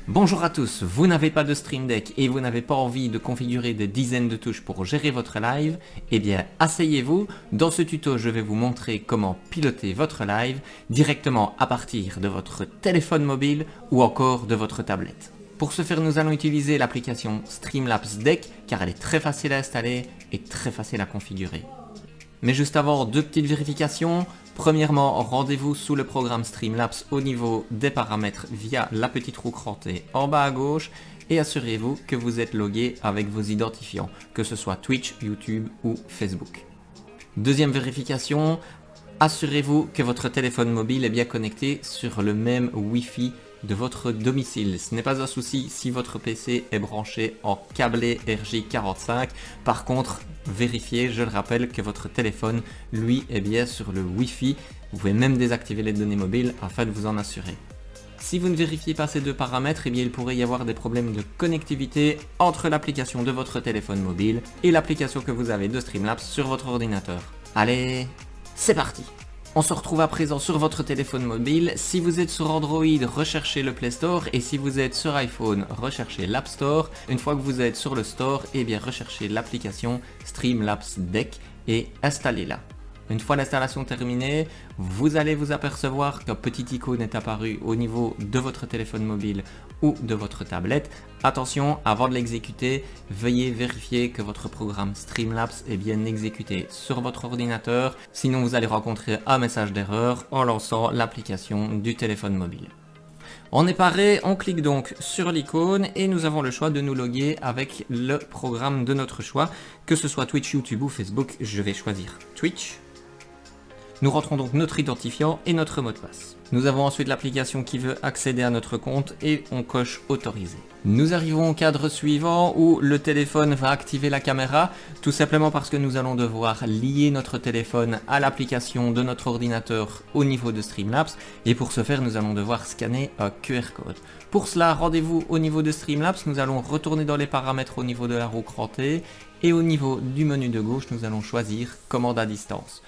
Bonjour à tous, vous n'avez pas de Stream Deck et vous n'avez pas envie de configurer des dizaines de touches pour gérer votre live? Eh bien, asseyez-vous, dans ce tuto je vais vous montrer comment piloter votre live directement à partir de votre téléphone mobile ou encore de votre tablette. Pour ce faire, nous allons utiliser l'application Streamlabs Deck car elle est très facile à installer et très facile à configurer. Mais juste avant, deux petites vérifications. Premièrement, rendez-vous sous le programme Streamlabs au niveau des paramètres via la petite roue crantée en bas à gauche et assurez-vous que vous êtes logué avec vos identifiants, que ce soit Twitch, YouTube ou Facebook. Deuxième vérification, assurez-vous que votre téléphone mobile est bien connecté sur le même Wi-Fi de votre domicile. Ce n'est pas un souci si votre PC est branché en câblé RJ45. Par contre, vérifiez, je le rappelle, que votre téléphone, lui, est bien sur le Wi-Fi. Vous pouvez même désactiver les données mobiles afin de vous en assurer. Si vous ne vérifiez pas ces deux paramètres, eh bien, il pourrait y avoir des problèmes de connectivité entre l'application de votre téléphone mobile et l'application que vous avez de Streamlabs sur votre ordinateur. Allez, c'est parti! On se retrouve à présent sur votre téléphone mobile. Si vous êtes sur Android, recherchez le Play Store et si vous êtes sur iPhone, recherchez l'App Store. Une fois que vous êtes sur le store, eh bien recherchez l'application Streamlabs Deck et installez-la. Une fois l'installation terminée, vous allez vous apercevoir qu'un petit icône est apparu au niveau de votre téléphone mobile ou de votre tablette. Attention, avant de l'exécuter, veuillez vérifier que votre programme Streamlabs est bien exécuté sur votre ordinateur, sinon vous allez rencontrer un message d'erreur en lançant l'application du téléphone mobile. On est paré, on clique donc sur l'icône et nous avons le choix de nous loguer avec le programme de notre choix, que ce soit Twitch, YouTube ou Facebook. Je vais choisir Twitch. Nous rentrons donc notre identifiant et notre mot de passe. Nous avons ensuite l'application qui veut accéder à notre compte et on coche autoriser. Nous arrivons au cadre suivant où le téléphone va activer la caméra, tout simplement parce que nous allons devoir lier notre téléphone à l'application de notre ordinateur au niveau de Streamlabs et pour ce faire nous allons devoir scanner un QR code. Pour cela, rendez-vous au niveau de Streamlabs, nous allons retourner dans les paramètres au niveau de la roue crantée et au niveau du menu de gauche nous allons choisir commande à distance.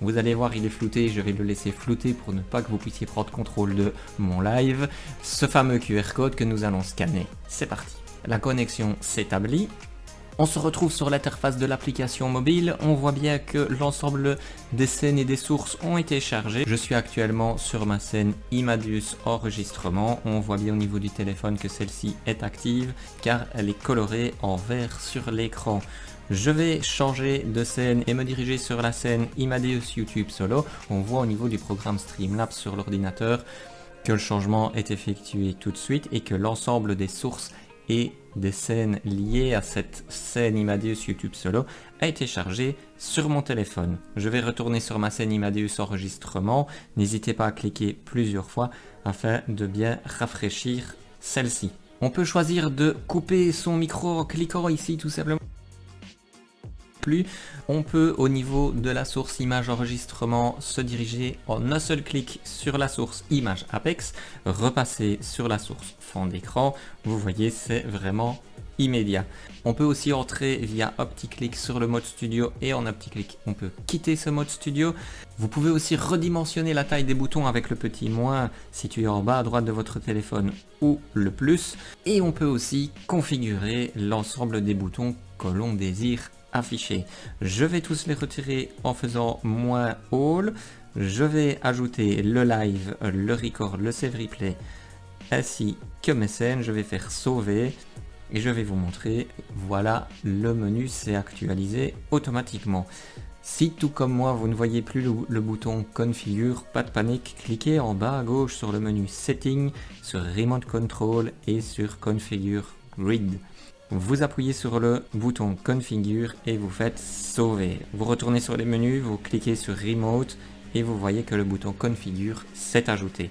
Vous allez voir, il est flouté, je vais le laisser flouter pour ne pas que vous puissiez prendre contrôle de mon live. Ce fameux QR code que nous allons scanner. C'est parti. La connexion s'établit. On se retrouve sur l'interface de l'application mobile. On voit bien que l'ensemble des scènes et des sources ont été chargées. Je suis actuellement sur ma scène Imadeus enregistrement. On voit bien au niveau du téléphone que celle-ci est active car elle est colorée en vert sur l'écran. Je vais changer de scène et me diriger sur la scène Imadeus YouTube Solo. On voit au niveau du programme Streamlabs sur l'ordinateur que le changement est effectué tout de suite et que l'ensemble des sources et des scènes liées à cette scène Imadeus YouTube Solo a été chargé sur mon téléphone. Je vais retourner sur ma scène Imadeus enregistrement. N'hésitez pas à cliquer plusieurs fois afin de bien rafraîchir celle-ci. On peut choisir de couper son micro en cliquant ici tout simplement. On peut au niveau de la source image enregistrement se diriger en un seul clic sur la source image Apex, repasser sur la source fond d'écran. Vous voyez, c'est vraiment immédiat. On peut aussi entrer via un petit clic sur le mode studio et en un petit clic on peut quitter ce mode studio. Vous pouvez aussi redimensionner la taille des boutons avec le petit moins situé en bas à droite de votre téléphone ou le plus. Et on peut aussi configurer l'ensemble des boutons que l'on désire afficher. Je vais tous les retirer en faisant moins all. Je vais ajouter le live, le record, le save replay ainsi que mes scènes. Je vais faire sauver et je vais vous montrer. Voilà, le menu s'est actualisé automatiquement. Si tout comme moi vous ne voyez plus le bouton configure, pas de panique, cliquez en bas à gauche sur le menu setting, sur remote control et sur configure grid. Vous appuyez sur le bouton configure et vous faites sauver. Vous retournez sur les menus, vous cliquez sur remote et vous voyez que le bouton configure s'est ajouté.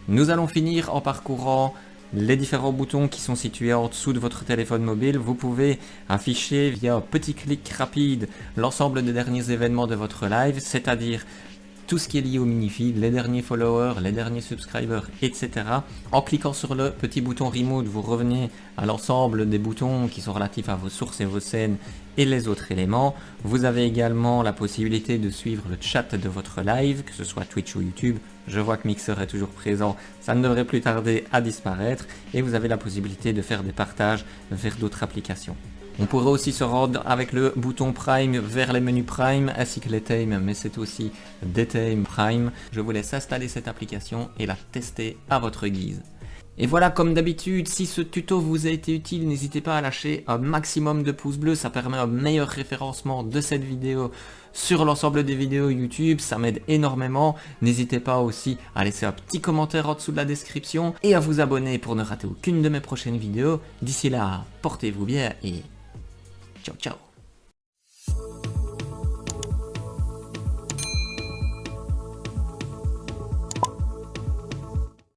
Nous allons finir en parcourant les différents boutons qui sont situés en dessous de votre téléphone mobile. Vous pouvez afficher via un petit clic rapide l'ensemble des derniers événements de votre live, c'est-à-dire tout ce qui est lié au mini-feed, les derniers followers, les derniers subscribers, etc. En cliquant sur le petit bouton Remote, vous revenez à l'ensemble des boutons qui sont relatifs à vos sources et vos scènes et les autres éléments. Vous avez également la possibilité de suivre le chat de votre live, que ce soit Twitch ou YouTube. Je vois que Mixer est toujours présent, ça ne devrait plus tarder à disparaître. Et vous avez la possibilité de faire des partages vers d'autres applications. On pourrait aussi se rendre avec le bouton Prime vers les menus Prime ainsi que les Tame, mais c'est aussi des Tame Prime. Je vous laisse installer cette application et la tester à votre guise. Et voilà, comme d'habitude, si ce tuto vous a été utile, n'hésitez pas à lâcher un maximum de pouces bleus, ça permet un meilleur référencement de cette vidéo sur l'ensemble des vidéos YouTube, ça m'aide énormément. N'hésitez pas aussi à laisser un petit commentaire en dessous de la description et à vous abonner pour ne rater aucune de mes prochaines vidéos. D'ici là, portez-vous bien et ciao ciao.